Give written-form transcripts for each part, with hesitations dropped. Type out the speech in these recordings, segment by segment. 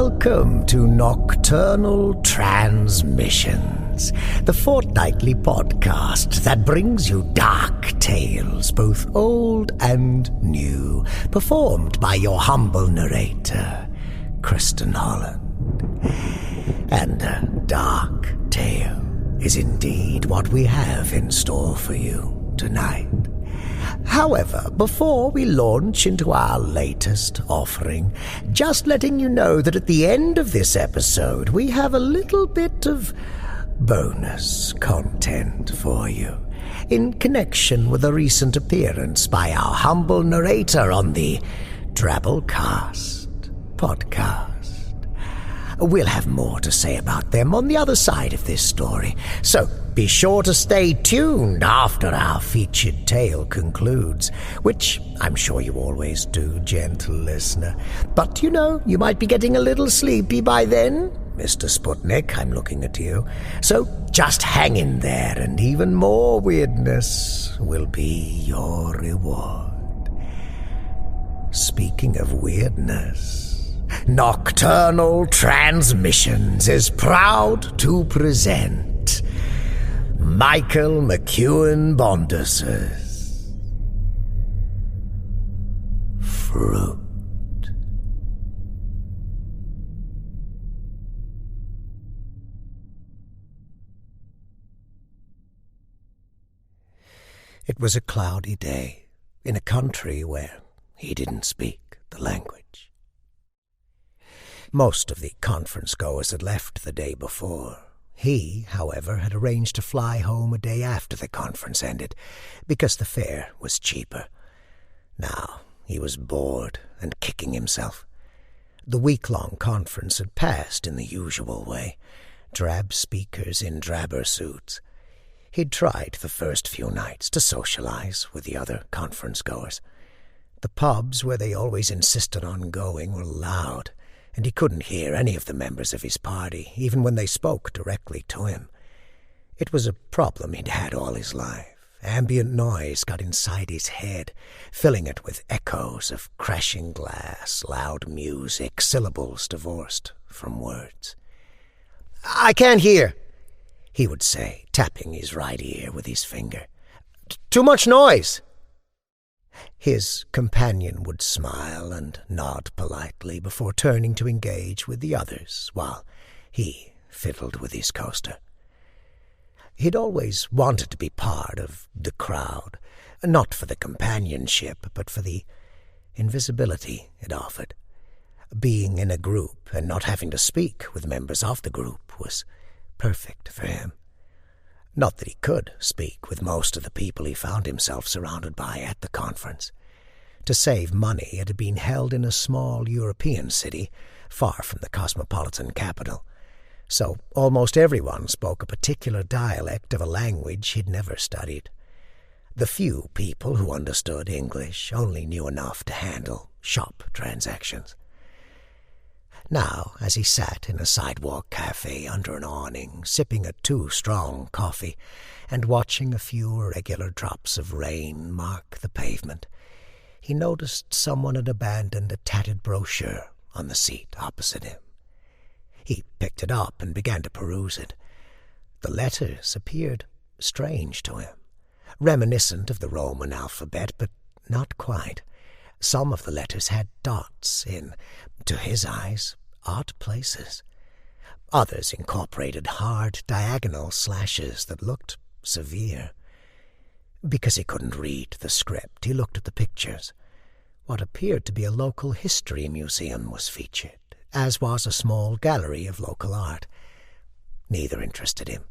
Welcome to Nocturnal Transmissions, the fortnightly podcast that brings you dark tales, both old and new, performed by your humble narrator, Kristin Holland. And a dark tale is indeed what we have in store for you tonight. However, before we launch into our latest offering, just letting you know that at the end of this episode, we have a little bit of bonus content for you, in connection with a recent appearance by our humble narrator on the Drabblecast podcast. We'll have more to say about them on the other side of this story, so be sure to stay tuned after our featured tale concludes, which I'm sure you always do, gentle listener. But you might be getting a little sleepy by then. Mr. Sputnik, I'm looking at you. So just hang in there, and even more weirdness will be your reward. Speaking of weirdness, Nocturnal Transmissions is proud to present McKeown Bondhus's Fruit. It was a cloudy day in a country where he didn't speak the language. Most of the conference-goers had left the day before. He, however, had arranged to fly home a day after the conference ended, because the fare was cheaper. Now he was bored and kicking himself. The week-long conference had passed in the usual way, drab speakers in drabber suits. He'd tried the first few nights to socialize with the other conference-goers. The pubs where they always insisted on going were loud, and he couldn't hear any of the members of his party, even when they spoke directly to him. It was a problem he'd had all his life. Ambient noise got inside his head, filling it with echoes of crashing glass, loud music, syllables divorced from words. "I can't hear," he would say, tapping his right ear with his finger. "Too much noise." His companion would smile and nod politely before turning to engage with the others, while he fiddled with his coaster. He'd always wanted to be part of the crowd, not for the companionship, but for the invisibility it offered. Being in a group and not having to speak with members of the group was perfect for him. Not that he could speak with most of the people he found himself surrounded by at the conference. To save money, it had been held in a small European city, far from the cosmopolitan capital, so almost everyone spoke a particular dialect of a language he'd never studied. The few people who understood English only knew enough to handle shop transactions. Now, as he sat in a sidewalk cafe under an awning, sipping a too-strong coffee and watching a few irregular drops of rain mark the pavement, he noticed someone had abandoned a tattered brochure on the seat opposite him. He picked it up and began to peruse it. The letters appeared strange to him, reminiscent of the Roman alphabet, but not quite. Some of the letters had dots in, to his eyes, odd places. Others incorporated hard diagonal slashes that looked severe. Because he couldn't read the script, he looked at the pictures. What appeared to be a local history museum was featured, as was a small gallery of local art. Neither interested him.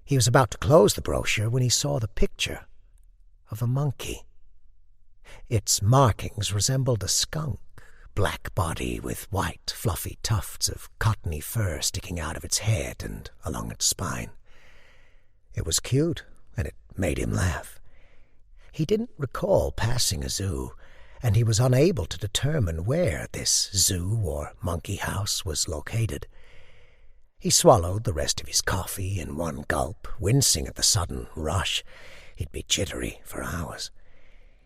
He was about to close the brochure when he saw the picture of a monkey. Its markings resembled a skunk, black body with white, fluffy tufts of cottony fur sticking out of its head and along its spine. It was cute, and it made him laugh. He didn't recall passing a zoo, and he was unable to determine where this zoo or monkey house was located. He swallowed the rest of his coffee in one gulp, wincing at the sudden rush. He'd be jittery for hours.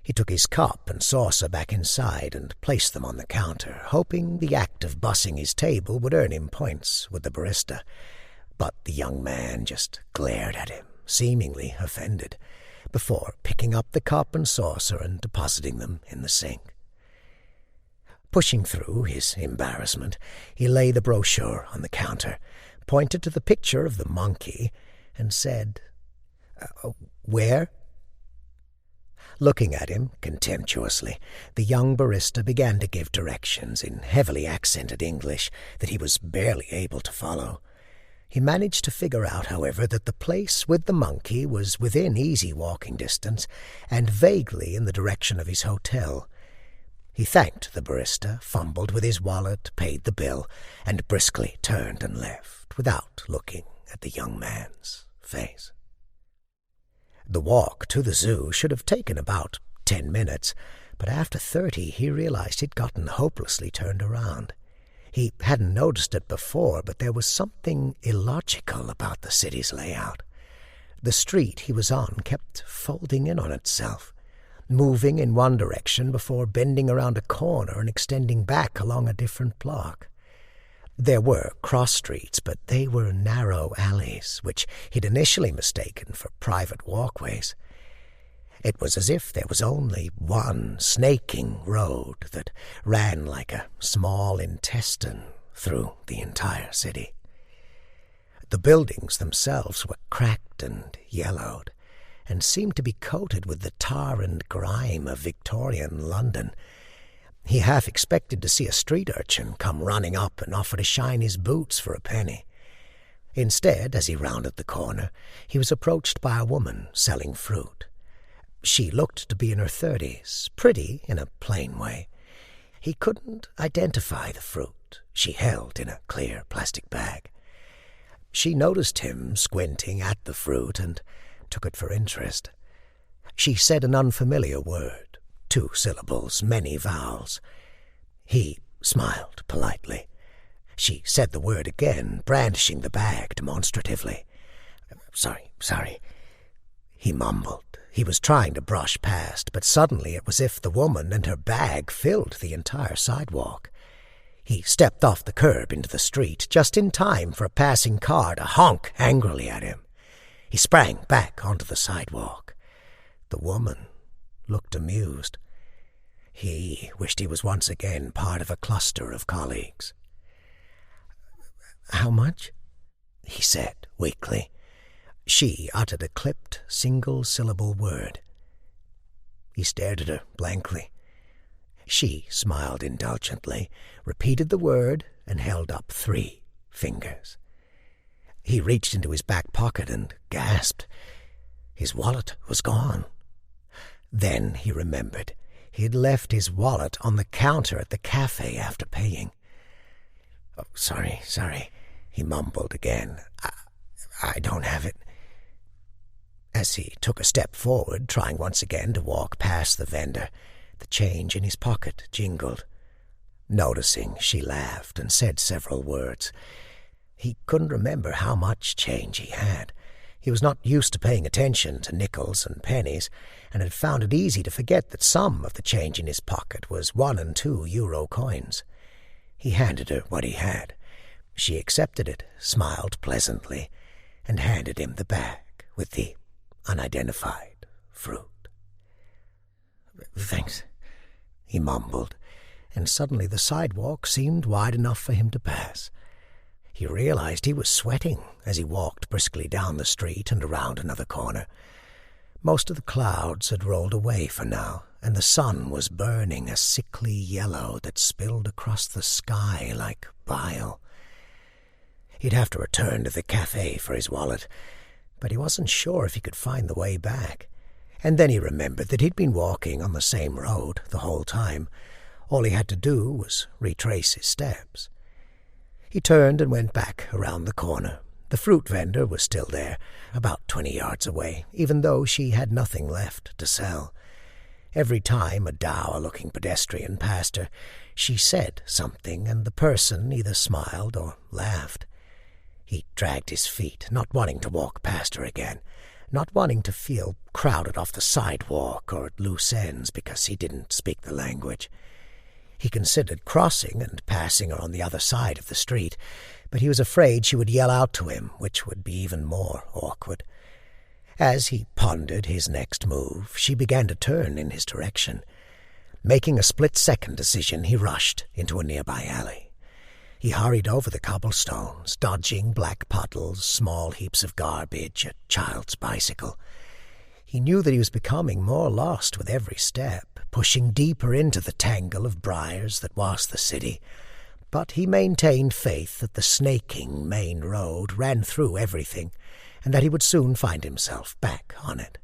He took his cup and saucer back inside and placed them on the counter, hoping the act of bussing his table would earn him points with the barista. But the young man just glared at him, seemingly offended, before picking up the cup and saucer and depositing them in the sink. Pushing through his embarrassment, he laid the brochure on the counter, pointed to the picture of the monkey, and said, "Where?" Looking at him contemptuously, the young barista began to give directions in heavily accented English that he was barely able to follow. He managed to figure out, however, that the place with the monkey was within easy walking distance and vaguely in the direction of his hotel. He thanked the barista, fumbled with his wallet, paid the bill, and briskly turned and left, without looking at the young man's face. The walk to the zoo should have taken about 10 minutes, but after 30 he realized he'd gotten hopelessly turned around. He hadn't noticed it before, but there was something illogical about the city's layout. The street he was on kept folding in on itself, moving in one direction before bending around a corner and extending back along a different block. There were cross streets, but they were narrow alleys, which he'd initially mistaken for private walkways. It was as if there was only one snaking road that ran like a small intestine through the entire city. The buildings themselves were cracked and yellowed, and seemed to be coated with the tar and grime of Victorian London. He half expected to see a street urchin come running up and offer to shine his boots for a penny. Instead, as he rounded the corner, he was approached by a woman selling fruit. She looked to be in her 30s, pretty in a plain way. He couldn't identify the fruit she held in a clear plastic bag. She noticed him squinting at the fruit and took it for interest. She said an unfamiliar word. 2 syllables, many vowels. He smiled politely. She said the word again, brandishing the bag demonstratively. Sorry, he mumbled. He was trying to brush past, but suddenly it was as if the woman and her bag filled the entire sidewalk. He stepped off the curb into the street, just in time for a passing car to honk angrily at him. He sprang back onto the sidewalk. The woman looked amused. He wished he was once again part of a cluster of colleagues. "How much?" he said weakly. She uttered a clipped, single-syllable word. He stared at her blankly. She smiled indulgently, repeated the word, and held up 3 fingers. He reached into his back pocket and gasped. His wallet was gone. Then he remembered. He'd left his wallet on the counter at the cafe after paying. Sorry, he mumbled again. I don't have it. As he took a step forward, trying once again to walk past the vendor, the change in his pocket jingled. Noticing, she laughed and said several words. He couldn't remember how much change he had. He was not used to paying attention to nickels and pennies, and had found it easy to forget that some of the change in his pocket was 1 and 2 euro coins. He handed her what he had. She accepted it, smiled pleasantly, and handed him the bag with the unidentified fruit. "Thanks," he mumbled, and suddenly the sidewalk seemed wide enough for him to pass. He realized he was sweating as he walked briskly down the street and around another corner. Most of the clouds had rolled away for now, and the sun was burning a sickly yellow that spilled across the sky like bile. He'd have to return to the cafe for his wallet, but he wasn't sure if he could find the way back. And then he remembered that he'd been walking on the same road the whole time. All he had to do was retrace his steps. He turned and went back around the corner. The fruit vendor was still there, about 20 yards away, even though she had nothing left to sell. Every time a dour-looking pedestrian passed her, she said something, and the person either smiled or laughed. He dragged his feet, not wanting to walk past her again, not wanting to feel crowded off the sidewalk or at loose ends because he didn't speak the language. He considered crossing and passing her on the other side of the street, but he was afraid she would yell out to him, which would be even more awkward. As he pondered his next move, she began to turn in his direction. Making a split-second decision, he rushed into a nearby alley. He hurried over the cobblestones, dodging black puddles, small heaps of garbage, a child's bicycle. He knew that he was becoming more lost with every step, pushing deeper into the tangle of briars that was the city, but he maintained faith that the snaking main road ran through everything, and that he would soon find himself back on it.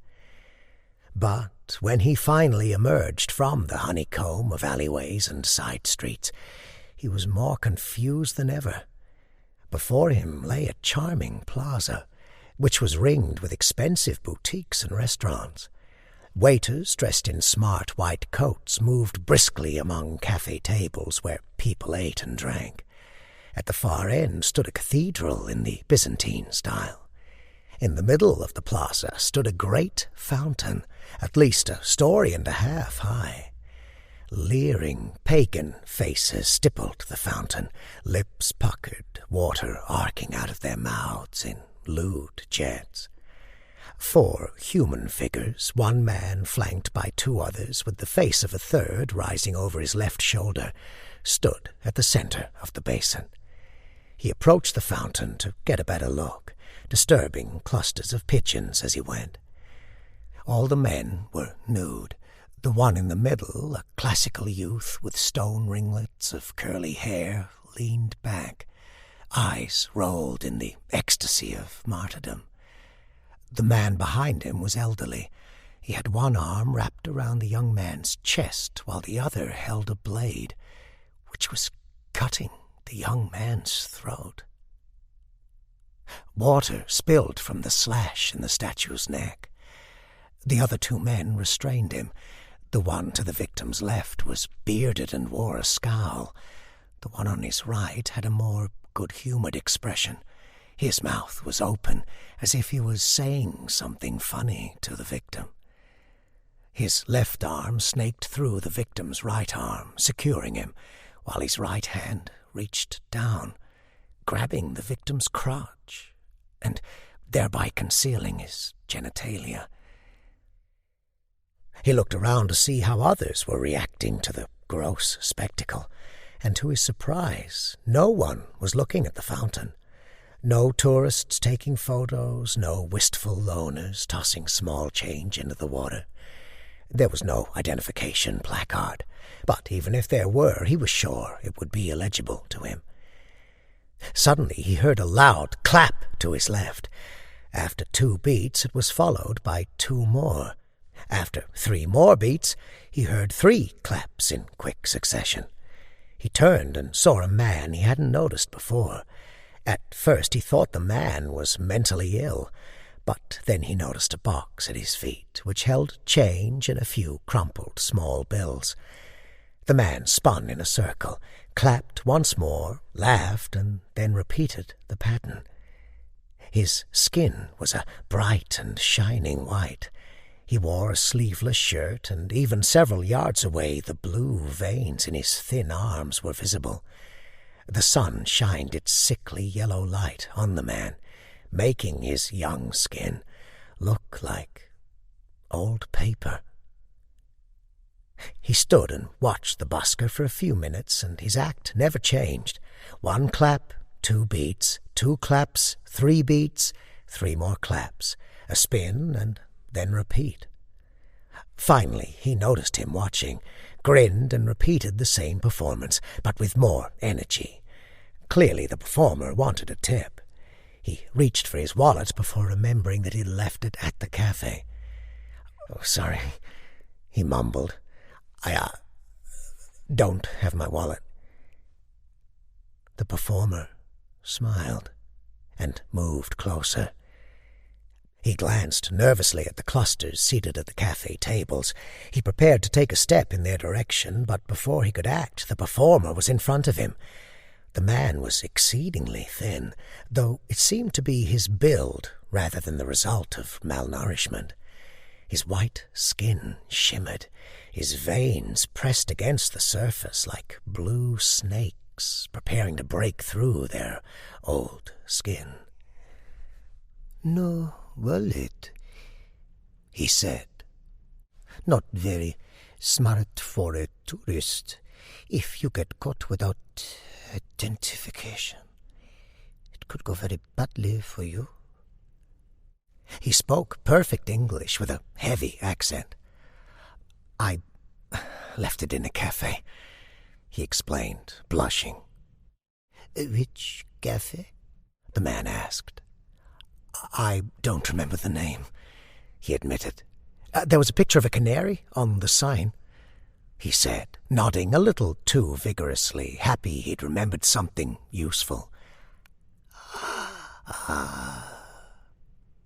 But when he finally emerged from the honeycomb of alleyways and side streets, he was more confused than ever. Before him lay a charming plaza, which was ringed with expensive boutiques and restaurants. Waiters dressed in smart white coats moved briskly among cafe tables where people ate and drank. At the far end stood a cathedral in the Byzantine style. In the middle of the plaza stood a great fountain, at least a story and a half high. Leering pagan faces stippled the fountain, lips puckered, water arcing out of their mouths in lewd jets. 4 human figures, one man flanked by 2 others with the face of a third rising over his left shoulder, stood at the center of the basin. He approached the fountain to get a better look, disturbing clusters of pigeons as he went. All the men were nude. The one in the middle, a classical youth with stone ringlets of curly hair, leaned back, eyes rolled in the ecstasy of martyrdom. The man behind him was elderly. He had one arm wrapped around the young man's chest, while the other held a blade, which was cutting the young man's throat. Water spilled from the slash in the statue's neck. The other 2 men restrained him. The one to the victim's left was bearded and wore a scowl. The one on his right had a more good-humored expression. His mouth was open, as if he was saying something funny to the victim. His left arm snaked through the victim's right arm, securing him, while his right hand reached down, grabbing the victim's crotch, and thereby concealing his genitalia. He looked around to see how others were reacting to the gross spectacle, and to his surprise, no one was looking at the fountain. No tourists taking photos, no wistful loners tossing small change into the water. There was no identification placard, but even if there were, he was sure it would be illegible to him. Suddenly he heard a loud clap to his left. After 2 beats, it was followed by 2 more. After 3 more beats, he heard 3 claps in quick succession. He turned and saw a man he hadn't noticed before. At first he thought the man was mentally ill, but then he noticed a box at his feet, which held change and a few crumpled small bills. The man spun in a circle, clapped once more, laughed, and then repeated the pattern. His skin was a bright and shining white. He wore a sleeveless shirt, and even several yards away the blue veins in his thin arms were visible. The sun shined its sickly yellow light on the man, making his young skin look like old paper. He stood and watched the busker for a few minutes, and his act never changed. 1 clap, 2 beats, 2 claps, 3 beats, 3 more claps, a spin, and then repeat. Finally, he noticed him watching, grinned and repeated the same performance, but with more energy. Clearly the performer wanted a tip. He reached for his wallet before remembering that he'd left it at the cafe. "Oh, sorry," he mumbled. I don't have my wallet." The performer smiled and moved closer. He glanced nervously at the clusters seated at the cafe tables. He prepared to take a step in their direction, but before he could act, the performer was in front of him. The man was exceedingly thin, though it seemed to be his build rather than the result of malnourishment. His white skin shimmered, his veins pressed against the surface like blue snakes preparing to break through their old skin. "No wallet," he said. "Not very smart for a tourist if you get caught without identification. It could go very badly for you." He spoke perfect English with a heavy accent. "I left it in a cafe," he explained, blushing. "Which cafe?" the man asked. "I don't remember the name," he admitted. "There was a picture of a canary on the sign," he said, nodding a little too vigorously, happy he'd remembered something useful.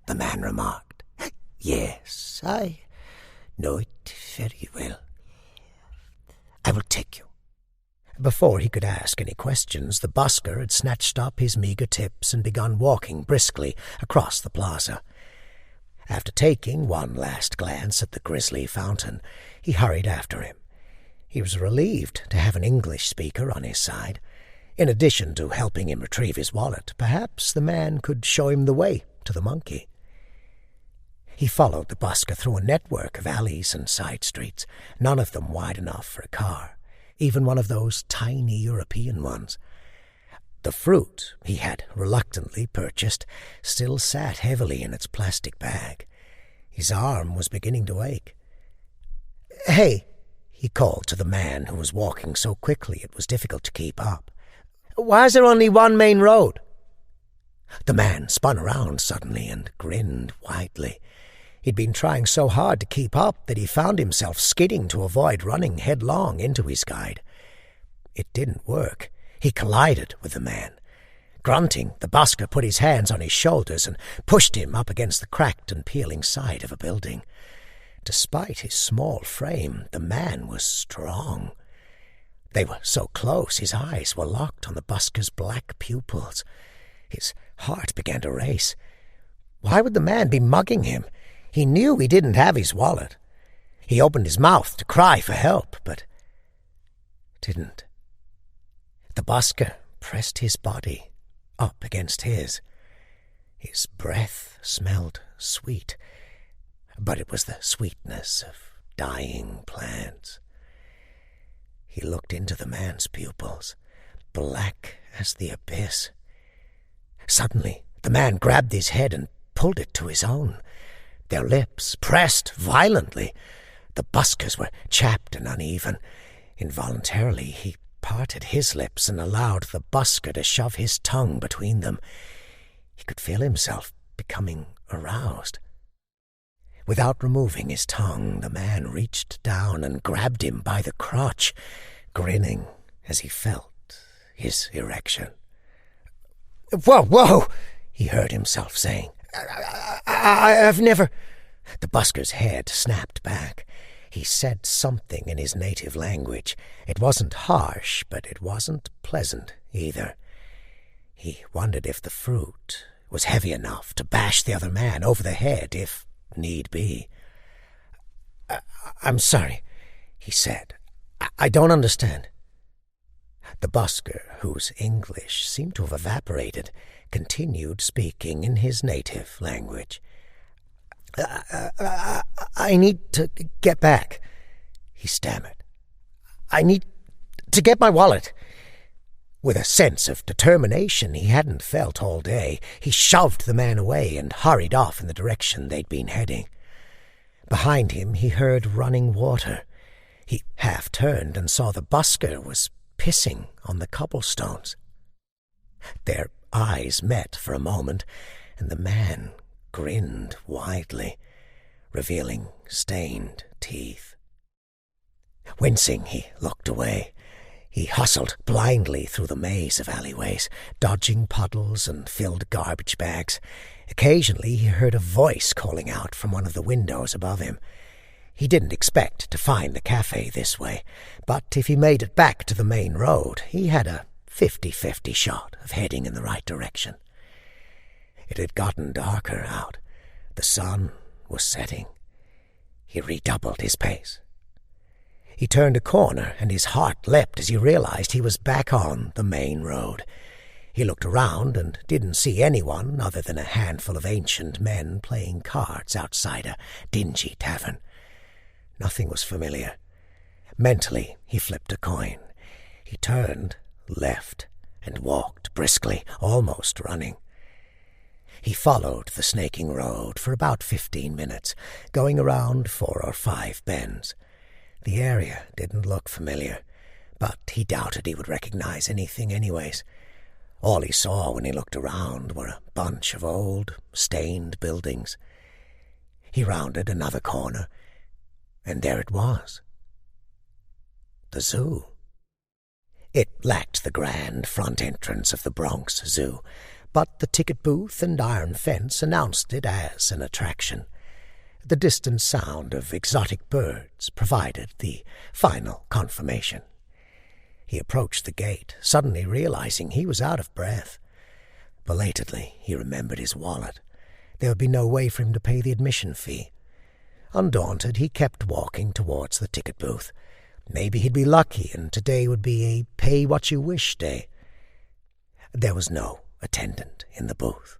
The man remarked. "Yes, I know it very well. I will take you." Before he could ask any questions, the busker had snatched up his meagre tips and begun walking briskly across the plaza. After taking one last glance at the grisly fountain, he hurried after him. He was relieved to have an English speaker on his side. In addition to helping him retrieve his wallet, perhaps the man could show him the way to the monkey. He followed the busker through a network of alleys and side streets, none of them wide enough for a car, even one of those tiny European ones. The fruit he had reluctantly purchased still sat heavily in its plastic bag. His arm was beginning to ache. "Hey," he called to the man who was walking so quickly it was difficult to keep up. "Why is there only one main road?" The man spun around suddenly and grinned widely. He'd been trying so hard to keep up that he found himself skidding to avoid running headlong into his guide. It didn't work. He collided with the man. Grunting, the busker put his hands on his shoulders and pushed him up against the cracked and peeling side of a building. Despite his small frame, the man was strong. They were so close, his eyes were locked on the busker's black pupils. His heart began to race. Why would the man be mugging him? He knew he didn't have his wallet. He opened his mouth to cry for help, but didn't. The busker pressed his body up against his. His breath smelled sweet, but it was the sweetness of dying plants. He looked into the man's pupils, black as the abyss. Suddenly, the man grabbed his head and pulled it to his own. Their lips pressed violently. The busker's were chapped and uneven. Involuntarily, he parted his lips and allowed the busker to shove his tongue between them. He could feel himself becoming aroused. Without removing his tongue, the man reached down and grabbed him by the crotch, grinning as he felt his erection. "Whoa, whoa!" he heard himself saying. I've never—" The busker's head snapped back. He said something in his native language. It wasn't harsh, but it wasn't pleasant either. He wondered if the fruit was heavy enough to bash the other man over the head if need be. I'm sorry," he said. I don't understand." The busker, whose English seemed to have evaporated, continued speaking in his native language. I need to get back," he stammered. "I need to get my wallet." With a sense of determination he hadn't felt all day, he shoved the man away and hurried off in the direction they'd been heading. Behind him he heard running water. He half turned and saw the busker was pissing on the cobblestones. Their eyes met for a moment, and the man grinned widely, revealing stained teeth. Wincing, he looked away. He hustled blindly through the maze of alleyways, dodging puddles and filled garbage bags. Occasionally he heard a voice calling out from one of the windows above him. He didn't expect to find the cafe this way, but if he made it back to the main road, he had a 50-50 shot of heading in the right direction. It had gotten darker out. The sun was setting. He redoubled his pace. He turned a corner, and his heart leapt as he realized he was back on the main road. He looked around and didn't see anyone other than a handful of ancient men playing cards outside a dingy tavern. Nothing was familiar. Mentally, he flipped a coin. He turned left and walked briskly, almost running. He followed the snaking road for about 15 minutes, going around 4 or 5 bends. The area didn't look familiar, but he doubted he would recognize anything anyways. All he saw when he looked around were a bunch of old, stained buildings. He rounded another corner, and there it was. The zoo. It lacked the grand front entrance of the Bronx Zoo, but the ticket booth and iron fence announced it as an attraction. The distant sound of exotic birds provided the final confirmation. He approached the gate, suddenly realizing he was out of breath. Belatedly, he remembered his wallet. There would be no way for him to pay the admission fee. Undaunted, he kept walking towards the ticket booth. Maybe he'd be lucky, and today would be a pay-what-you-wish day. There was no attendant in the booth.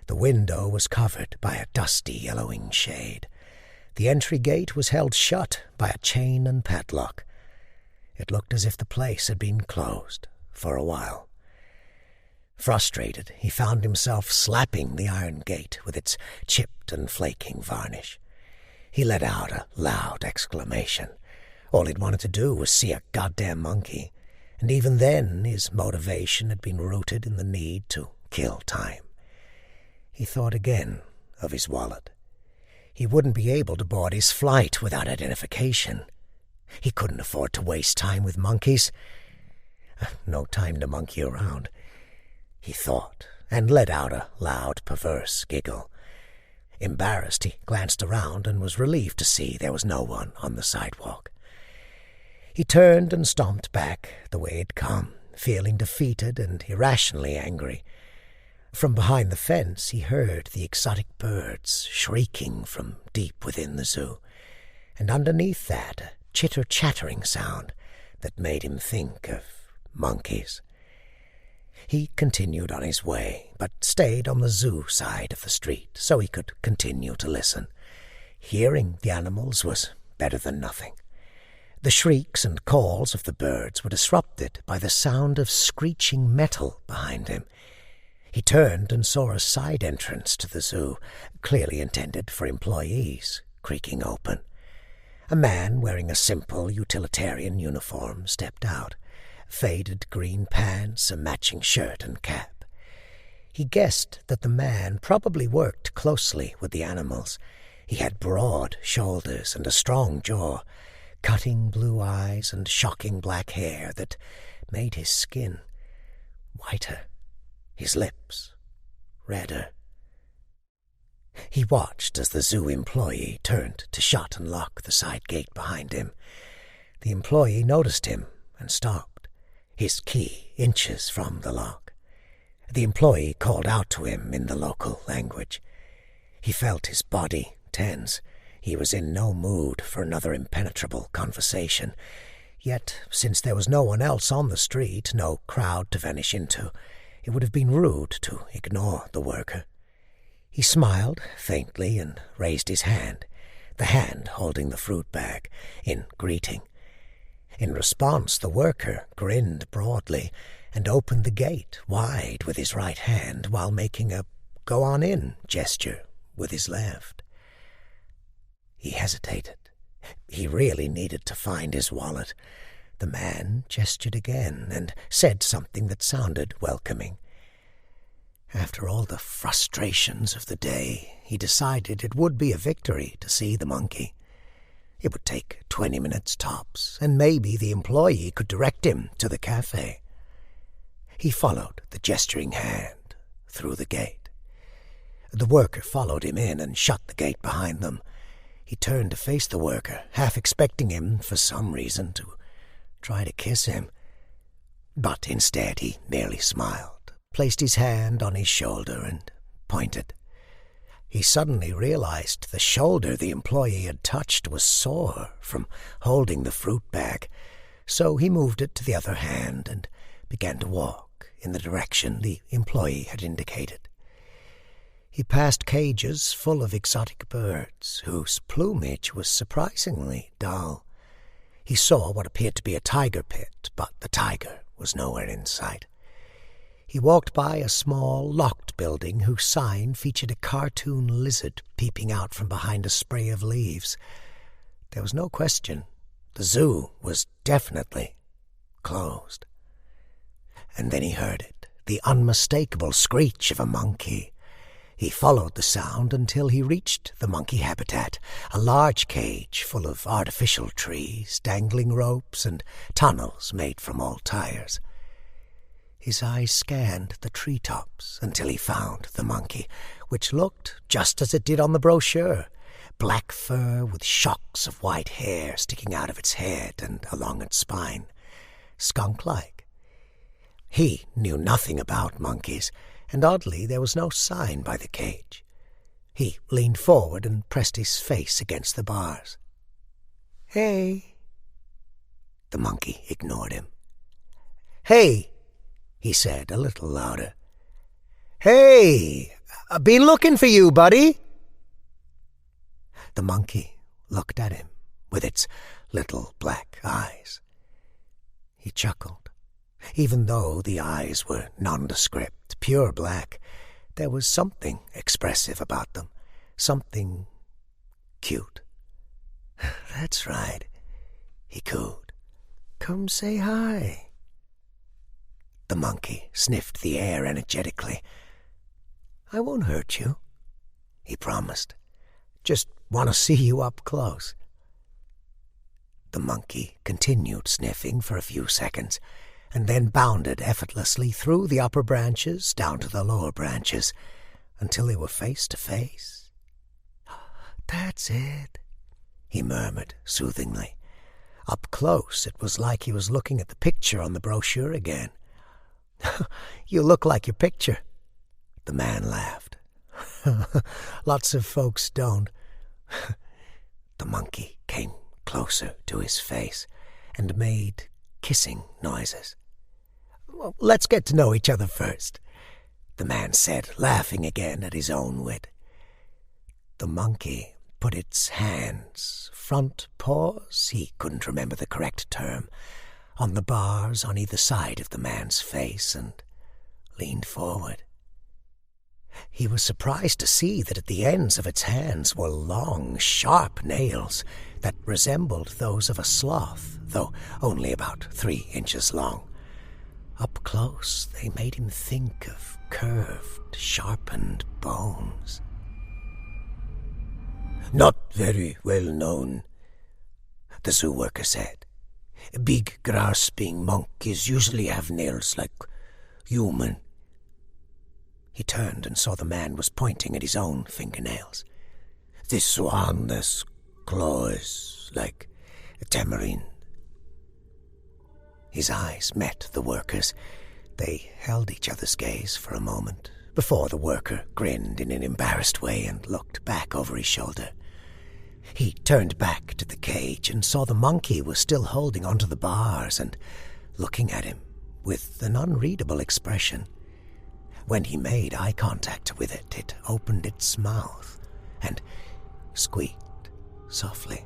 The window was covered by a dusty yellowing shade. The entry gate was held shut by a chain and padlock. It looked as if the place had been closed for a while. Frustrated, he found himself slapping the iron gate with its chipped and flaking varnish. He let out a loud exclamation. All he'd wanted to do was see a goddamn monkey, and even then his motivation had been rooted in the need to kill time. He thought again of his wallet. He wouldn't be able to board his flight without identification. He couldn't afford to waste time with monkeys. No time to monkey around, he thought, and let out a loud, perverse giggle. Embarrassed, he glanced around and was relieved to see there was no one on the sidewalk. He turned and stomped back the way he'd come, feeling defeated and irrationally angry. From behind the fence he heard the exotic birds shrieking from deep within the zoo, and underneath that a chitter-chattering sound that made him think of monkeys. He continued on his way, but stayed on the zoo side of the street so he could continue to listen. Hearing the animals was better than nothing. The shrieks and calls of the birds were disrupted by the sound of screeching metal behind him. He turned and saw a side entrance to the zoo, clearly intended for employees, creaking open. A man wearing a simple utilitarian uniform stepped out, faded green pants, a matching shirt and cap. He guessed that the man probably worked closely with the animals. He had broad shoulders and a strong jaw, cutting blue eyes and shocking black hair that made his skin whiter, his lips redder. He watched as the zoo employee turned to shut and lock the side gate behind him. The employee noticed him and stopped, his key inches from the lock. The employee called out to him in the local language. He felt his body tense. He was in no mood for another impenetrable conversation. Yet, since there was no one else on the street, no crowd to vanish into, it would have been rude to ignore the worker. He smiled faintly and raised his hand, the hand holding the fruit bag, in greeting. In response, the worker grinned broadly and opened the gate wide with his right hand while making a go-on-in gesture with his left. He hesitated. He really needed to find his wallet. The man gestured again and said something that sounded welcoming. After all the frustrations of the day, he decided it would be a victory to see the monkey. It would take 20 minutes tops, and maybe the employee could direct him to the cafe. He followed the gesturing hand through the gate. The worker followed him in and shut the gate behind them. He turned to face the worker, half expecting him, for some reason, to try to kiss him. But instead he merely smiled, placed his hand on his shoulder, and pointed. He suddenly realized the shoulder the employee had touched was sore from holding the fruit bag, so he moved it to the other hand and began to walk in the direction the employee had indicated. He passed cages full of exotic birds, whose plumage was surprisingly dull. He saw what appeared to be a tiger pit, but the tiger was nowhere in sight. He walked by a small, locked building whose sign featured a cartoon lizard peeping out from behind a spray of leaves. There was no question. The zoo was definitely closed. And then he heard it, the unmistakable screech of a monkey. He followed the sound until he reached the monkey habitat, a large cage full of artificial trees, dangling ropes, and tunnels made from old tires. His eyes scanned the treetops until he found the monkey, which looked just as it did on the brochure, black fur with shocks of white hair sticking out of its head and along its spine, skunk-like. He knew nothing about monkeys, and oddly there was no sign by the cage. He leaned forward and pressed his face against the bars. "Hey." The monkey ignored him. "Hey," he said a little louder. "Hey, I've been looking for you, buddy." The monkey looked at him with its little black eyes. He chuckled. Even though the eyes were nondescript, pure black, there was something expressive about them, something cute. "That's right," he cooed. "Come say hi." The monkey sniffed the air energetically. "I won't hurt you," he promised. "Just want to see you up close." The monkey continued sniffing for a few seconds, and then bounded effortlessly through the upper branches down to the lower branches, until they were face to face. "That's it," he murmured soothingly. Up close, it was like he was looking at the picture on the brochure again. "You look like your picture," the man laughed. "Lots of folks don't." The monkey came closer to his face and made kissing noises. "Well, let's get to know each other first," the man said, laughing again at his own wit. The monkey put its hands, front paws, he couldn't remember the correct term, on the bars on either side of the man's face and leaned forward. He was surprised to see that at the ends of its hands were long, sharp nails that resembled those of a sloth, though only about 3 inches long. Up close, they made him think of curved, sharpened bones. "Not very well known," the zoo worker said. "Big, grasping monkeys usually have nails like human." He turned and saw the man was pointing at his own fingernails. "This one has claws like a tamarind." His eyes met the worker's. They held each other's gaze for a moment, before the worker grinned in an embarrassed way and looked back over his shoulder. He turned back to the cage and saw the monkey was still holding onto the bars and looking at him with an unreadable expression. When he made eye contact with it, it opened its mouth and squeaked softly.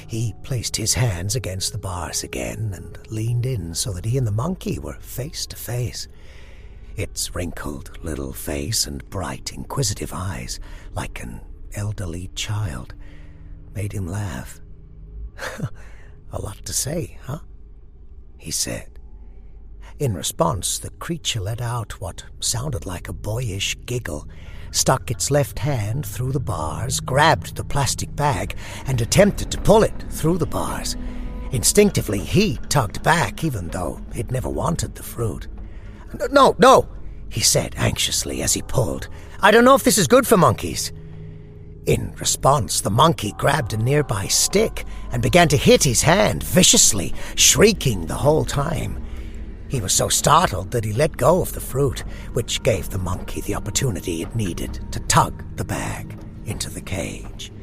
He placed his hands against the bars again and leaned in so that he and the monkey were face to face. Its wrinkled little face and bright, inquisitive eyes, like an elderly child, made him laugh. "A lot to say, huh?" he said. In response, the creature let out what sounded like a boyish giggle, stuck its left hand through the bars, grabbed the plastic bag, and attempted to pull it through the bars. Instinctively, he tugged back, even though he'd never wanted the fruit. No, he said anxiously as he pulled. "I don't know if this is good for monkeys." In response, the monkey grabbed a nearby stick and began to hit his hand viciously, shrieking the whole time. He was so startled that he let go of the fruit, which gave the monkey the opportunity it needed to tug the bag into the cage.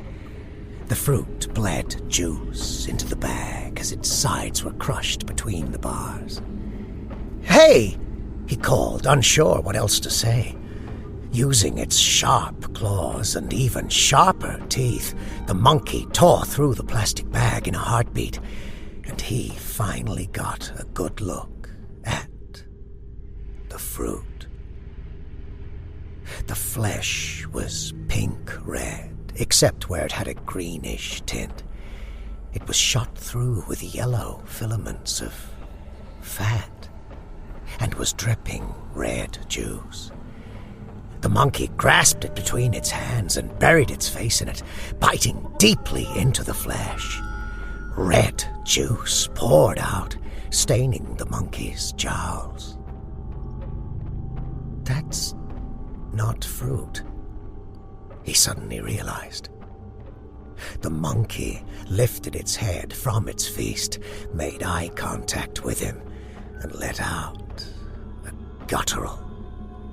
The fruit bled juice into the bag as its sides were crushed between the bars. "Hey!" he called, unsure what else to say. Using its sharp claws and even sharper teeth, the monkey tore through the plastic bag in a heartbeat, and he finally got a good look at the fruit. The flesh was pink-red, except where it had a greenish tint. It was shot through with yellow filaments of fat, and was dripping red juice. The monkey grasped it between its hands and buried its face in it, biting deeply into the flesh. Red juice poured out, staining the monkey's jowls. "That's not fruit," he suddenly realized. The monkey lifted its head from its feast, made eye contact with him, and let out a guttural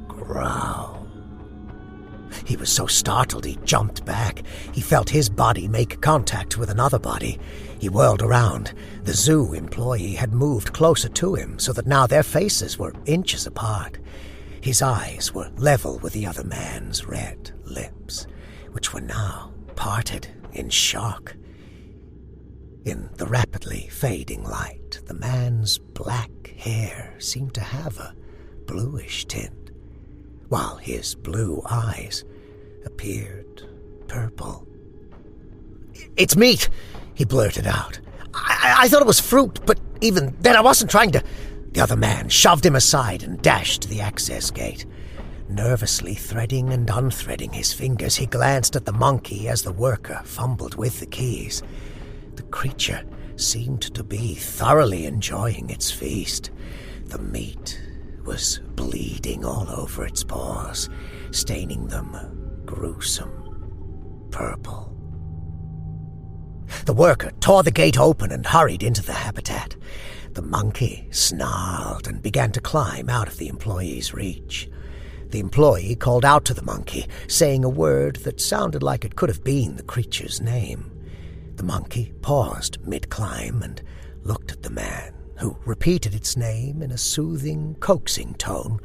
growl. He was so startled he jumped back. He felt his body make contact with another body. He whirled around. The zoo employee had moved closer to him so that now their faces were inches apart. His eyes were level with the other man's red lips, which were now parted in shock. In the rapidly fading light, the man's black hair seemed to have a bluish tint, while his blue eyes appeared purple. "It's meat," he blurted out. I thought it was fruit, but even then I wasn't trying to..." The other man shoved him aside and dashed to the access gate. Nervously threading and unthreading his fingers, he glanced at the monkey as the worker fumbled with the keys. The creature seemed to be thoroughly enjoying its feast. The meat was bleeding all over its paws, staining them a gruesome purple. The worker tore the gate open and hurried into the habitat. The monkey snarled and began to climb out of the employee's reach. The employee called out to the monkey, saying a word that sounded like it could have been the creature's name. The monkey paused mid-climb and looked at the man, who repeated its name in a soothing, coaxing tone,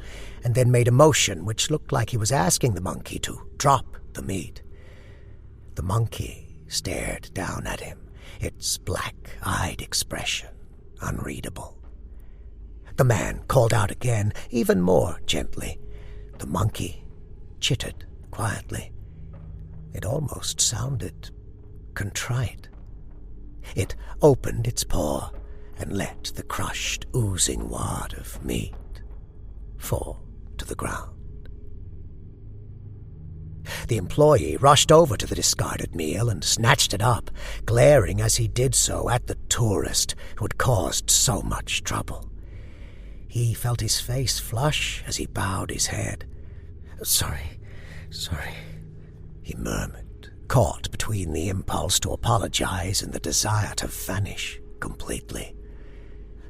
and then made a motion which looked like he was asking the monkey to drop the meat. The monkey stared down at him, its black-eyed expression unreadable. The man called out again, even more gently. The monkey chittered quietly. It almost sounded contrite. It opened its paw and let the crushed, oozing wad of meat fall to the ground. The employee rushed over to the discarded meal and snatched it up, glaring as he did so at the tourist who had caused so much trouble. He felt his face flush as he bowed his head. Sorry, he murmured, caught between the impulse to apologize and the desire to vanish completely.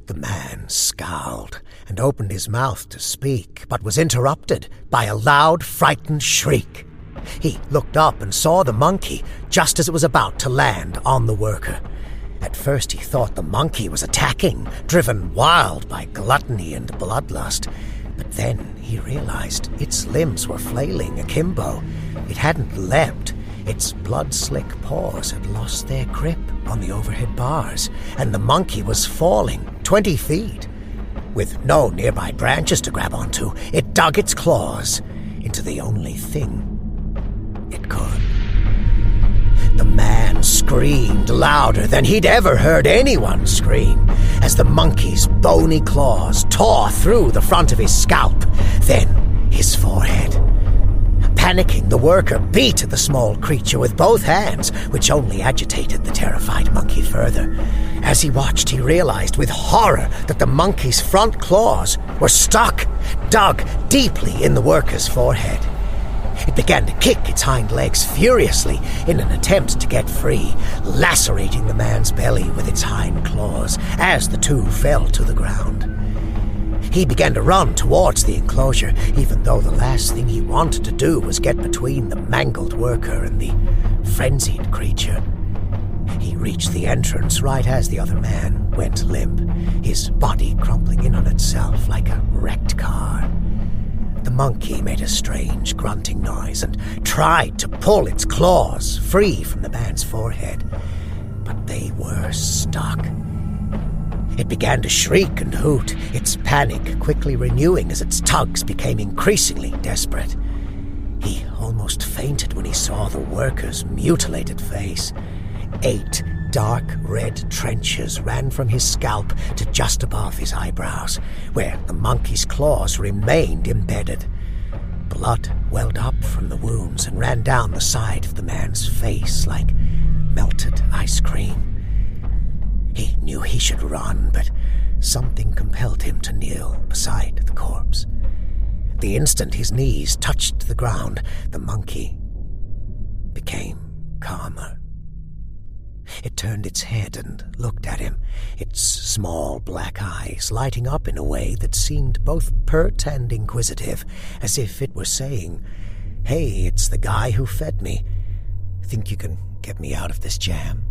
The man scowled and opened his mouth to speak, but was interrupted by a loud, frightened shriek. He looked up and saw the monkey just as it was about to land on the worker. At first he thought the monkey was attacking, driven wild by gluttony and bloodlust. But then he realized its limbs were flailing akimbo. It hadn't leapt. Its blood-slick paws had lost their grip on the overhead bars, and the monkey was falling 20 feet. With no nearby branches to grab onto, it dug its claws into the only thing it could. The man screamed louder than he'd ever heard anyone scream as the monkey's bony claws tore through the front of his scalp, then his forehead. Panicking, the worker beat the small creature with both hands, which only agitated the terrified monkey further. As he watched, he realized with horror that the monkey's front claws were stuck, dug deeply in the worker's forehead. It began to kick its hind legs furiously in an attempt to get free, lacerating the man's belly with its hind claws as the two fell to the ground. He began to run towards the enclosure, even though the last thing he wanted to do was get between the mangled worker and the frenzied creature. He reached the entrance right as the other man went limp, his body crumpling in on itself like a wrecked car. The monkey made a strange grunting noise and tried to pull its claws free from the man's forehead, but they were stuck. It began to shriek and hoot, its panic quickly renewing as its tugs became increasingly desperate. He almost fainted when he saw the worker's mutilated face. 8 dark red trenches ran from his scalp to just above his eyebrows, where the monkey's claws remained embedded. Blood welled up from the wounds and ran down the side of the man's face like melted ice cream. He knew he should run, but something compelled him to kneel beside the corpse. The instant his knees touched the ground, the monkey became calmer. It turned its head and looked at him, its small black eyes lighting up in a way that seemed both pert and inquisitive, as if it were saying, "Hey, it's the guy who fed me. Think you can get me out of this jam?"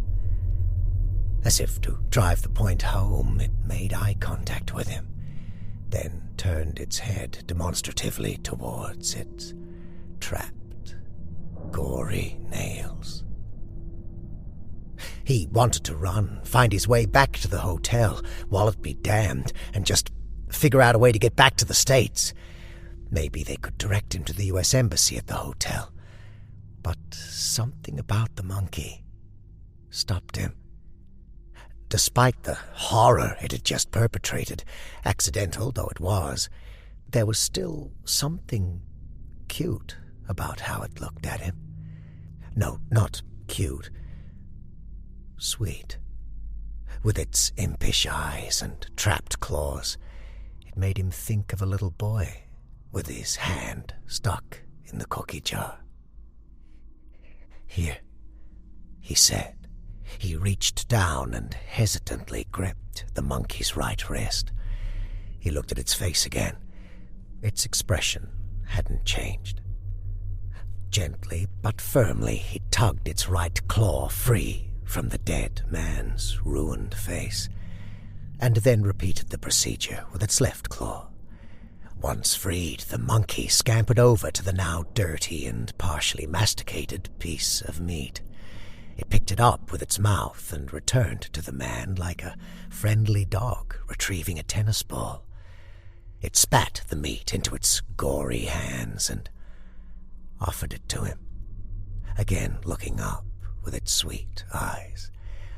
As if to drive the point home, it made eye contact with him, then turned its head demonstratively towards its trapped, gory nails. He wanted to run, find his way back to the hotel, wallet be damned, and just figure out a way to get back to the States. Maybe they could direct him to the U.S. Embassy at the hotel. But something about the monkey stopped him. Despite the horror it had just perpetrated, accidental though it was, there was still something cute about how it looked at him. No, not cute. Sweet. With its impish eyes and trapped claws, it made him think of a little boy with his hand stuck in the cookie jar. "Here," he said. He reached down and hesitantly gripped the monkey's right wrist. He looked at its face again. Its expression hadn't changed. Gently but firmly, he tugged its right claw free from the dead man's ruined face, and then repeated the procedure with its left claw. Once freed, the monkey scampered over to the now dirty and partially masticated piece of meat. It picked it up with its mouth and returned to the man like a friendly dog retrieving a tennis ball. It spat the meat into its gory hands and offered it to him, again looking up with its sweet eyes,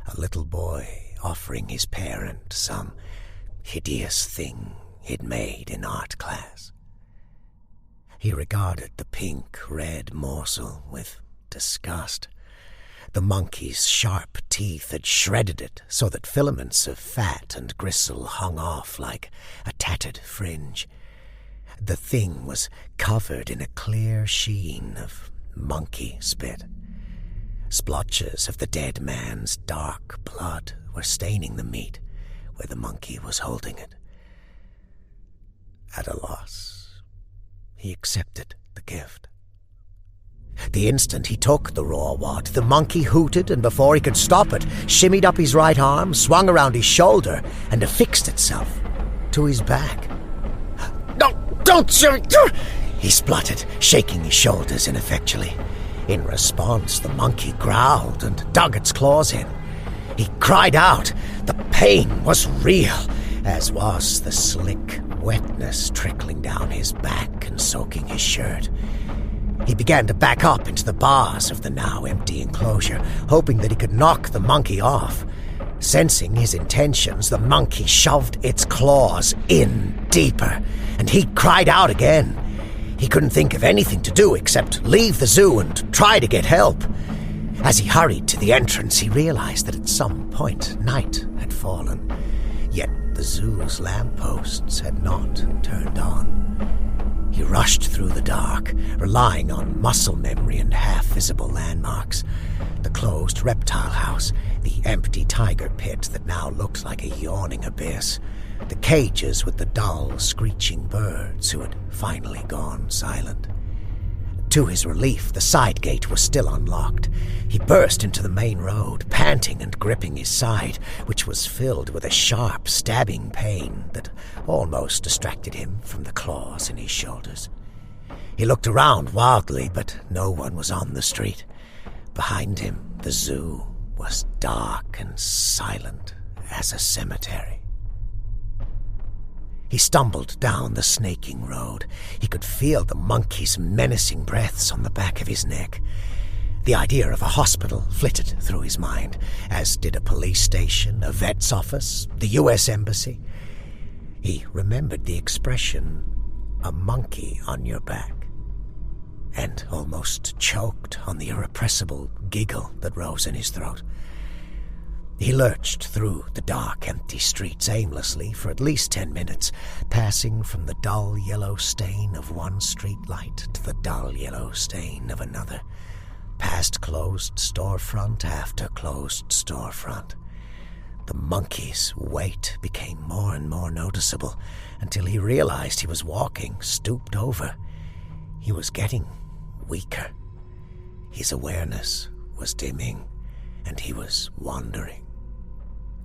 a little boy offering his parent some hideous thing he'd made in art class. He regarded the pink-red morsel with disgust. The monkey's sharp teeth had shredded it so that filaments of fat and gristle hung off like a tattered fringe. The thing was covered in a clear sheen of monkey spit. Splotches of the dead man's dark blood were staining the meat where the monkey was holding it. At a loss, he accepted the gift. The instant he took the raw wad, the monkey hooted, and before he could stop it, shimmied up his right arm, swung around his shoulder, and affixed itself to his back. "No, don't shimmy!" he spluttered, shaking his shoulders ineffectually. In response, the monkey growled and dug its claws in. He cried out. The pain was real, as was the slick wetness trickling down his back and soaking his shirt. He began to back up into the bars of the now empty enclosure, hoping that he could knock the monkey off. Sensing his intentions, the monkey shoved its claws in deeper, and he cried out again. He couldn't think of anything to do except leave the zoo and try to get help. As he hurried to the entrance, he realized that at some point night had fallen, yet the zoo's lampposts had not turned on. He rushed through the dark, relying on muscle memory and half-visible landmarks. The closed reptile house, the empty tiger pit that now looked like a yawning abyss, the cages with the dull, screeching birds who had finally gone silent. To his relief, the side gate was still unlocked. He burst into the main road, panting and gripping his side, which was filled with a sharp, stabbing pain that almost distracted him from the claws in his shoulders. He looked around wildly, but no one was on the street. Behind him, the zoo was dark and silent as a cemetery. He stumbled down the snaking road. He could feel the monkey's menacing breaths on the back of his neck. The idea of a hospital flitted through his mind, as did a police station, a vet's office, the U.S. Embassy. He remembered the expression, "a monkey on your back," and almost choked on the irrepressible giggle that rose in his throat. He lurched through the dark, empty streets aimlessly for at least 10 minutes, passing from the dull yellow stain of one street light to the dull yellow stain of another, past closed storefront after closed storefront. The monkey's weight became more and more noticeable until he realized he was walking stooped over. He was getting weaker. His awareness was dimming, and he was wandering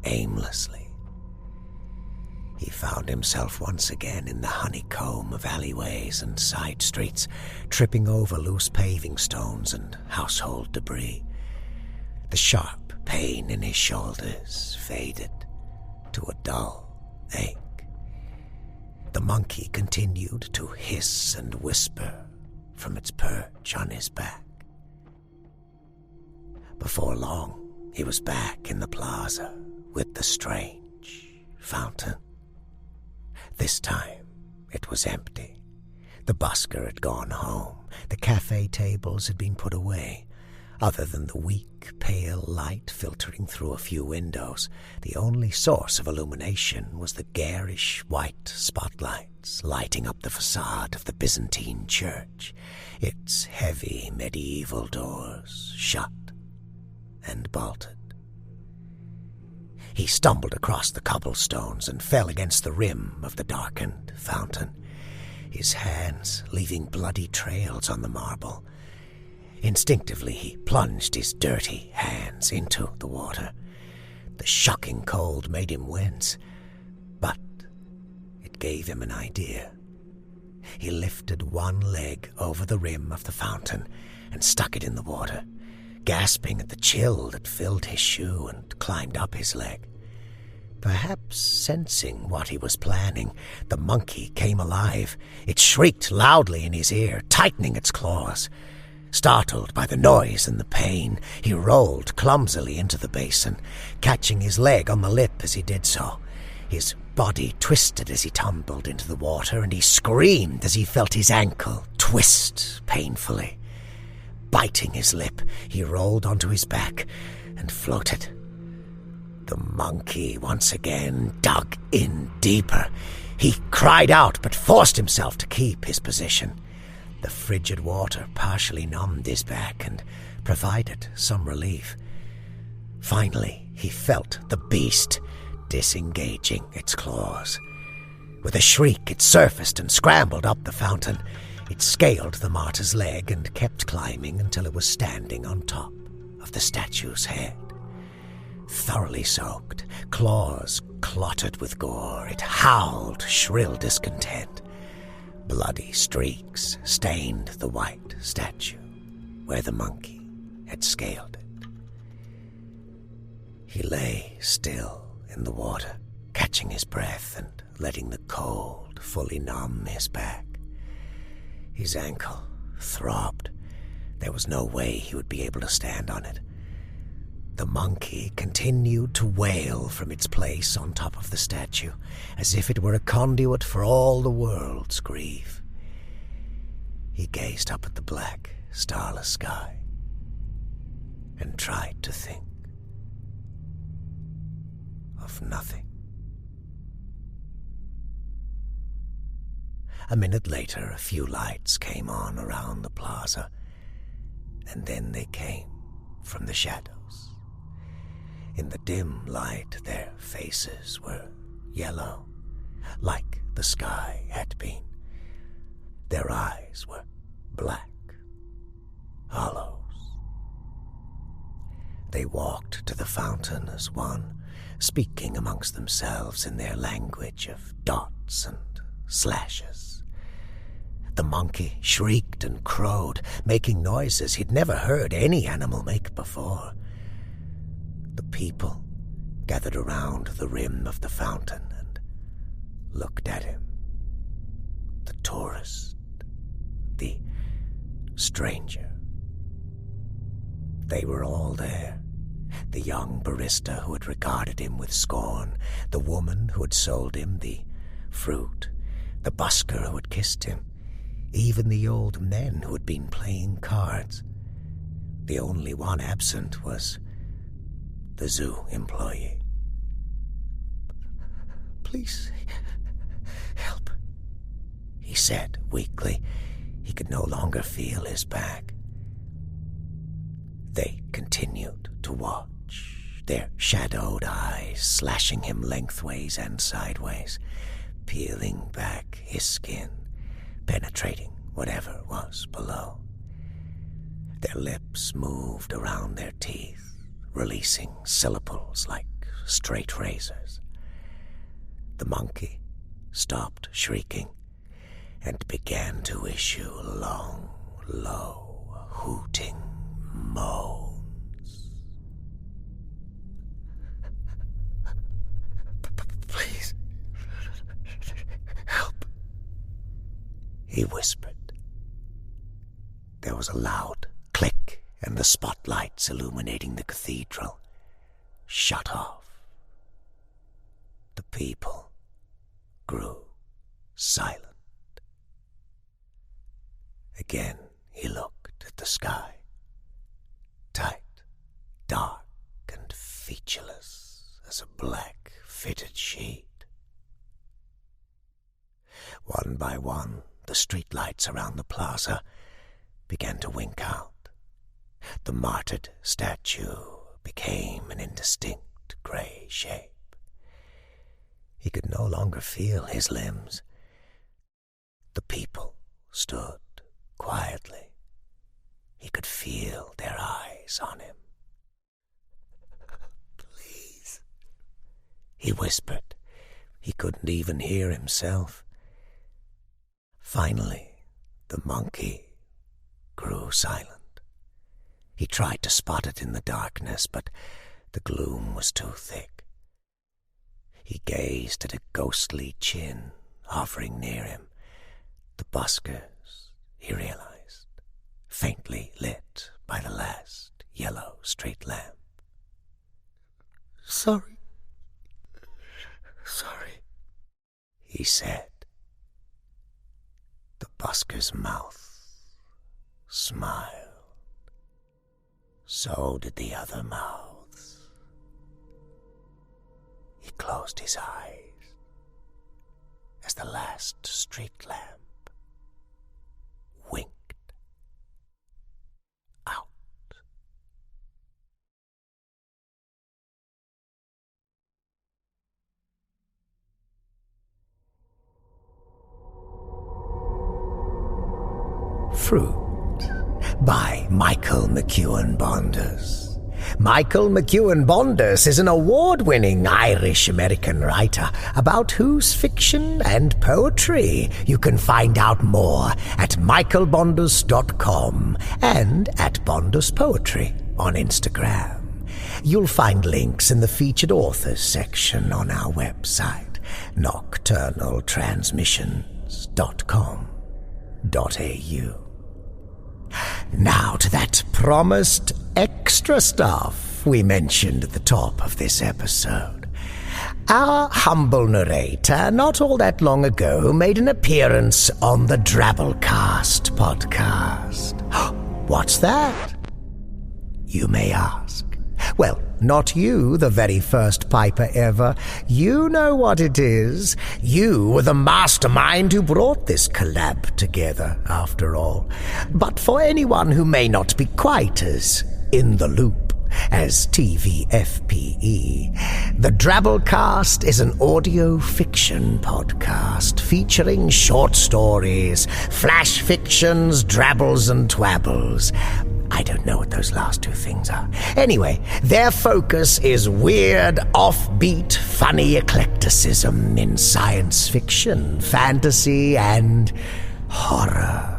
aimlessly. He found himself once again in the honeycomb of alleyways and side streets, tripping over loose paving stones and household debris. The sharp pain in his shoulders faded to a dull ache. The monkey continued to hiss and whisper from its perch on his back. Before long, he was back in the plaza with the strange fountain. This time, it was empty. The busker had gone home. The cafe tables had been put away. Other than the weak, pale light filtering through a few windows, the only source of illumination was the garish white spotlights lighting up the facade of the Byzantine church, its heavy medieval doors shut and bolted. He stumbled across the cobblestones and fell against the rim of the darkened fountain, his hands leaving bloody trails on the marble. Instinctively, he plunged his dirty hands into the water. The shocking cold made him wince, but it gave him an idea. He lifted one leg over the rim of the fountain and stuck it in the water, gasping at the chill that filled his shoe, and climbed up his leg. Perhaps sensing what he was planning, the monkey came alive. It shrieked loudly in his ear, tightening its claws. Startled by the noise and the pain, he rolled clumsily into the basin, catching his leg on the lip as he did so. His body twisted as he tumbled into the water, and he screamed as he felt his ankle twist painfully. Biting his lip, he rolled onto his back and floated. The monkey once again dug in deeper. He cried out, but forced himself to keep his position. The frigid water partially numbed his back and provided some relief. Finally, he felt the beast disengaging its claws. With a shriek, it surfaced and scrambled up the fountain. It scaled the martyr's leg and kept climbing until it was standing on top of the statue's head. Thoroughly soaked, claws clotted with gore, it howled shrill discontent. Bloody streaks stained the white statue where the monkey had scaled it. He lay still in the water, catching his breath and letting the cold fully numb his back. His ankle throbbed. There was no way he would be able to stand on it. The monkey continued to wail from its place on top of the statue, as if it were a conduit for all the world's grief. He gazed up at the black, starless sky and tried to think of nothing. A minute later, a few lights came on around the plaza, and then they came from the shadows. In the dim light, their faces were yellow, like the sky had been. Their eyes were black, hollows. They walked to the fountain as one, speaking amongst themselves in their language of dots and slashes. The monkey shrieked and crowed, making noises he'd never heard any animal make before. The people gathered around the rim of the fountain and looked at him. The tourist, the stranger. They were all there. The young barista who had regarded him with scorn, the woman who had sold him the fruit, the busker who had kissed him, even the old men who had been playing cards. The only one absent was the zoo employee. "Please, help," he said weakly. He could no longer feel his back. They continued to watch, their shadowed eyes slashing him lengthways and sideways, peeling back his skin, penetrating whatever was below. Their lips moved around their teeth, releasing syllables like straight razors. The monkey stopped shrieking and began to issue long, low, hooting moans. "Please, help," he whispered. There was a loud click, and the spotlights illuminating the cathedral shut off. The people grew silent. Again he looked at the sky, tight, dark, and featureless as a black fitted sheet. One by one, the streetlights around the plaza began to wink out. The martyred statue became an indistinct grey shape. He could no longer feel his limbs. The people stood quietly. He could feel their eyes on him. "Please," he whispered. He couldn't even hear himself. Finally, the monkey grew silent. He tried to spot it in the darkness, but the gloom was too thick. He gazed at a ghostly chin hovering near him. The buskers, he realized, faintly lit by the last yellow street lamp. Sorry, he said. The busker's mouth smiled. So did the other mouths. He closed his eyes as the last street lamp winked out. Fruit by Michael McKeown Bondhus. Michael McKeown Bondhus is an award-winning Irish-American writer about whose fiction and poetry you can find out more at michaelbondhus.com and at Bondhus Poetry on Instagram. You'll find links in the featured authors section on our website, nocturnaltransmissions.com.au. Now to that promised extra stuff we mentioned at the top of this episode. Our humble narrator, not all that long ago, made an appearance on the Drabblecast podcast. What's that? You may ask. Well, not you, the very first piper ever. You know what it is. You were the mastermind who brought this collab together, after all. But for anyone who may not be quite as in the loop, as TVFPE. The Drabblecast is an audio fiction podcast featuring short stories, flash fictions, drabbles and twabbles. I don't know what those last two things are. Anyway, their focus is weird, offbeat, funny eclecticism in science fiction, fantasy, and horror.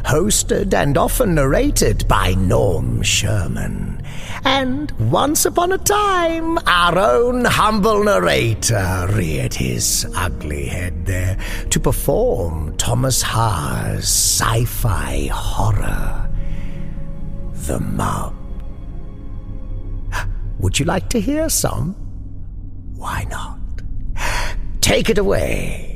Hosted and often narrated by Norm Sherman. And once upon a time, our own humble narrator reared his ugly head there to perform Thomas Haar's sci-fi horror, The Mob. Would you like to hear some? Why not? Take it away.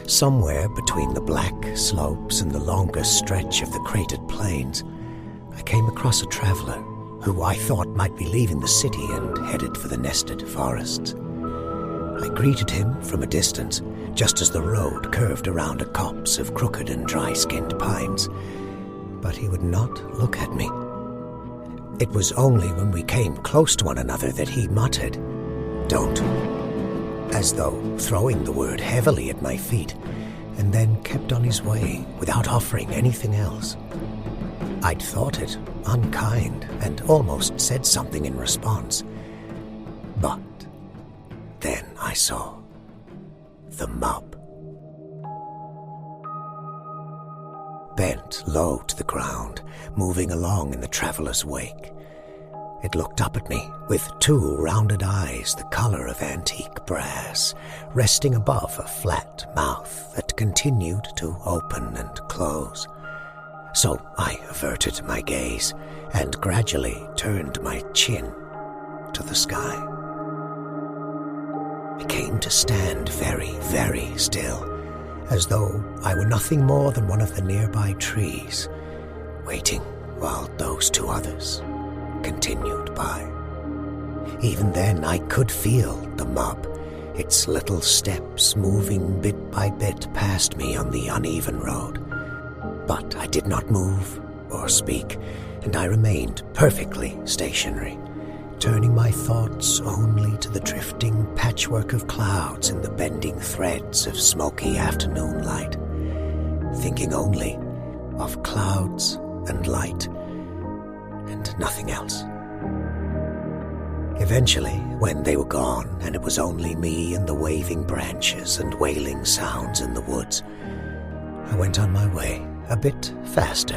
Somewhere between the black slopes and the longer stretch of the cratered plains, I came across a traveler who I thought might be leaving the city and headed for the nested forests. I greeted him from a distance, just as the road curved around a copse of crooked and dry-skinned pines, but he would not look at me. It was only when we came close to one another that he muttered, "Don't," as though throwing the word heavily at my feet, and then kept on his way without offering anything else. I'd thought it unkind and almost said something in response. But then I saw the mob. Bent low to the ground, moving along in the traveler's wake. It looked up at me with two rounded eyes the color of antique brass, resting above a flat mouth that continued to open and close. So I averted my gaze and gradually turned my chin to the sky. I came to stand very, very still, as though I were nothing more than one of the nearby trees, waiting while those two others continued by. Even then I could feel the mob, its little steps moving bit by bit past me on the uneven road. But I did not move or speak, and I remained perfectly stationary, turning my thoughts only to the drifting patchwork of clouds and the bending threads of smoky afternoon light, thinking only of clouds and light and nothing else. Eventually, when they were gone and it was only me and the waving branches and wailing sounds in the woods, I went on my way a bit faster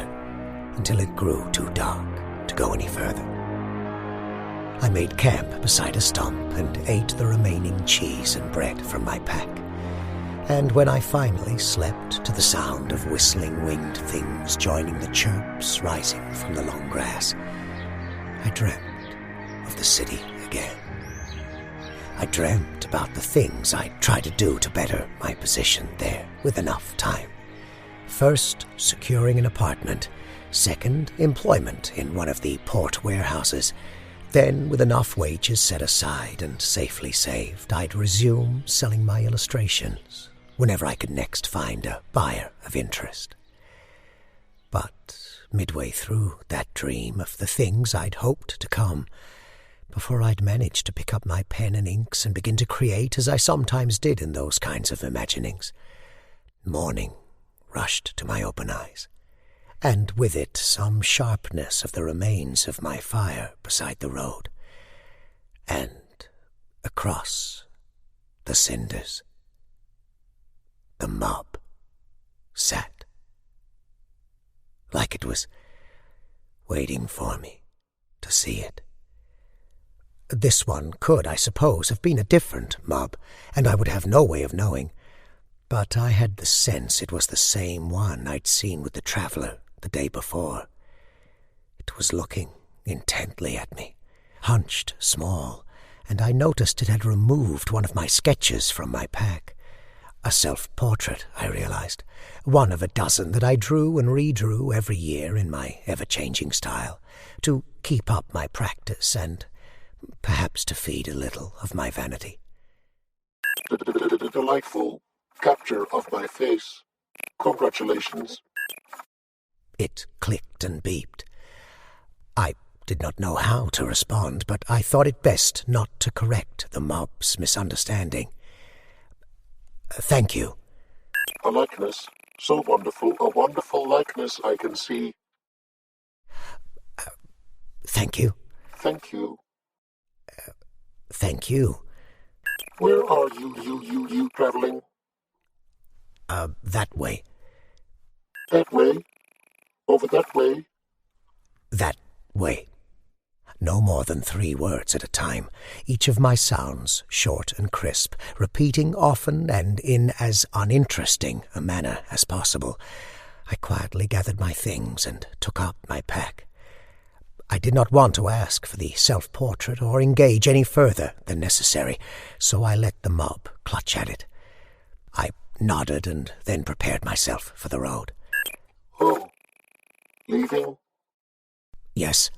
until it grew too dark to go any further. I made camp beside a stump and ate the remaining cheese and bread from my pack. And when I finally slept to the sound of whistling winged things joining the chirps rising from the long grass, I dreamt of the city again. I dreamt about the things I'd try to do to better my position there with enough time. First, securing an apartment. Second, employment in one of the port warehouses. Then, with enough wages set aside and safely saved, I'd resume selling my illustrations whenever I could next find a buyer of interest. But midway through that dream of the things I'd hoped to come, before I'd managed to pick up my pen and inks and begin to create as I sometimes did in those kinds of imaginings, morning rushed to my open eyes, and with it some sharpness of the remains of my fire beside the road, and across the cinders, the mob sat, like it was waiting for me to see it. This one could, I suppose, have been a different mob, and I would have no way of knowing, but I had the sense it was the same one I'd seen with the traveler the day before. It was looking intently at me, hunched small, and I noticed it had removed one of my sketches from my pack. A self-portrait, I realized, one of a dozen that I drew and redrew every year in my ever-changing style, to keep up my practice and perhaps to feed a little of my vanity. Delightful capture of my face. Congratulations. It clicked and beeped. I did not know how to respond, but I thought it best not to correct the mob's misunderstanding. Thank you. A likeness. So wonderful. A wonderful likeness I can see. Thank you. Thank you. Thank you. Where are you traveling? That way. That way? Over that way? That way. No more than 3 words at a time, each of my sounds short and crisp, repeating often and in as uninteresting a manner as possible. I quietly gathered my things and took up my pack. I did not want to ask for the self-portrait or engage any further than necessary, so I let the mob clutch at it. I nodded and then prepared myself for the road. Oh, leaving? Yes.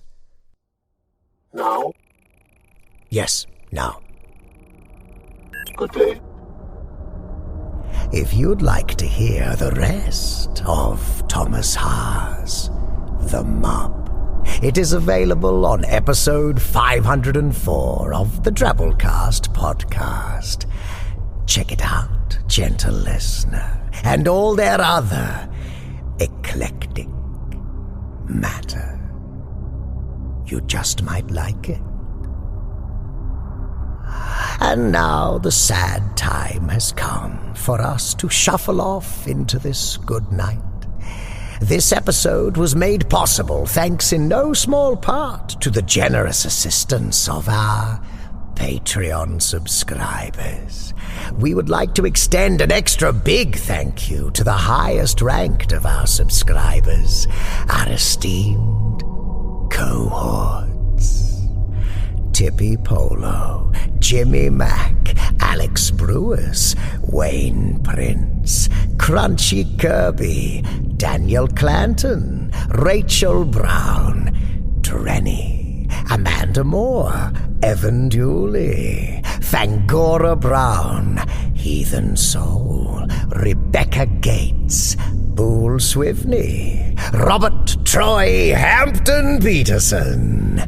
Now? Yes, now. Good day. If you'd like to hear the rest of Thomas Haar's The Mob, it is available on episode 504 of the Drabblecast podcast. Check it out, gentle listener, and all their other eclectic matter. You just might like it. And now the sad time has come for us to shuffle off into this good night. This episode was made possible thanks in no small part to the generous assistance of our Patreon subscribers. We would like to extend an extra big thank you to the highest ranked of our subscribers, our esteemed cohorts: Tippy Polo, Jimmy Mack, Alex Brewers, Wayne Prince, Crunchy Kirby, Daniel Clanton, Rachel Brown, Drenny, Amanda Moore, Evan Dooley, Fangora Brown, Heathen Soul, Rebecca Gates, Boole Swivney, Robert Troy Hampton Peterson,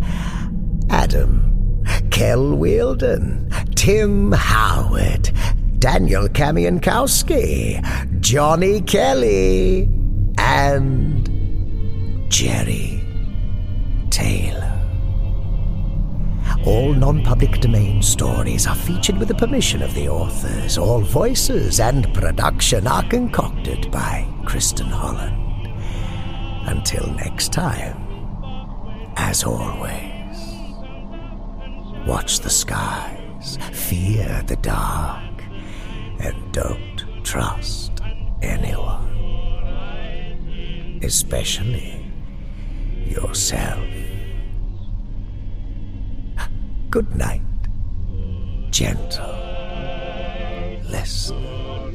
Adam, Kel Wielden, Tim Howard, Daniel Kamiankowski, Johnny Kelly, and Jerry Taylor. All non-public domain stories are featured with the permission of the authors. All voices and production are concocted by Kristin Holland. Until next time, as always, watch the skies, fear the dark, and don't trust anyone, especially yourself. Good night, gentle listener.